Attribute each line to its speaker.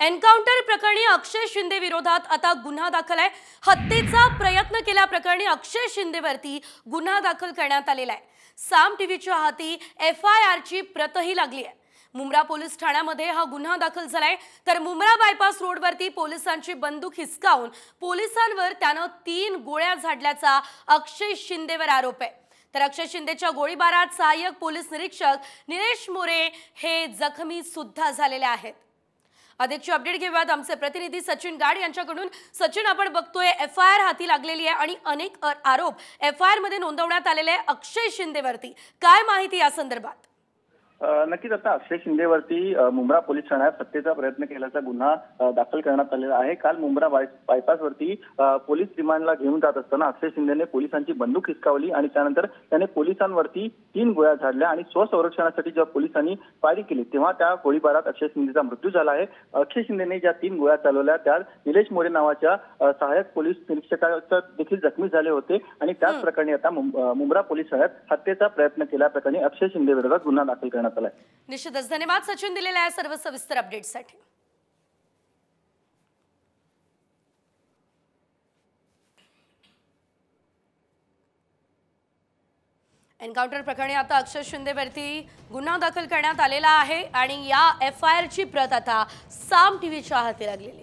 Speaker 1: Encounter प्रकरणी अक्षय शिंदे विरोधात आता गुन्हा दाखल आहे। हत्येचा प्रयत्न केल्याप्रकरणी अक्षय शिंदेवरती गुन्हा दाखल करण्यात आलेला आहे। साम टीव्हीच्या हाती FIR ची प्रतही लागली आहे। मुंब्रा पोलीस ठाण्यामध्ये हा गुन्हा दाखल झालाय। तर मुंब्रा बायपास रोडवरती पोलिसांची बंदूक हिसकावून पोलिसांवर त्यानं 3 गोळ्या झाडल्याचा अक्षय शिंदेवर आरोप आहे। तर अक्षय शिंदेच्या गोळीबारात सहाय्यक पोलीस निरीक्षक निलेश मोरे हे जखमी सुद्धा झालेले आहेत। अधिकची अपडेट घेऊयात आमचे प्रतिनिधी सचिन गाड यांच्याकडून। सचिन, आपण बघतोय FIR हाती लागलेली आहे आणि अनेक आरोप FIR मध्ये नोंदवण्यात आलेले आहे अक्षय शिंदेवरती। काय माहिती या संदर्भात?
Speaker 2: नक्कीच आता अक्षय शिंदेवरती मुंब्रा पोलीस ठाण्यात हत्येचा प्रयत्न केल्याचा गुन्हा दाखल करण्यात आलेला आहे। काल मुंब्रा बायपासवरती पोलीस रिमांडला घेऊन जात असताना अक्षय शिंदेने पोलिसांची बंदूक हिसकावली आणि त्यानंतर त्याने पोलिसांवरती 3 गोळ्या झाडल्या आणि स्वसंरक्षणासाठी जेव्हा पोलिसांनी फायरिंग केली तेव्हा त्या गोळीबारात अक्षय शिंदेचा मृत्यू झाला आहे। अक्षय शिंदेने ज्या 3 गोळ्या चालवल्या त्यात निलेश मोरे नावाच्या सहाय्यक पोलीस निरीक्षकाचा देखील जखमी झाले होते आणि त्याच प्रकरणी आता मुंब्रा पोलीस ठाण्यात हत्येचा प्रयत्न केल्याप्रकरणी अक्षय शिंदे विरोधात गुन्हा दाखल करण्यात आला आहे।
Speaker 1: निश्चितच धन्यवाद सचिन दिलेल्या सर्व सविस्तर अपडेट्ससाठी। एन्काउंटर प्रकरणी आता अक्षय शिंदेवरती गुन्हा दाखल करण्यात आलेला आहे आणि या FIR ची प्रत आता साम टीव्हीच्या हाती लागलेली आहे।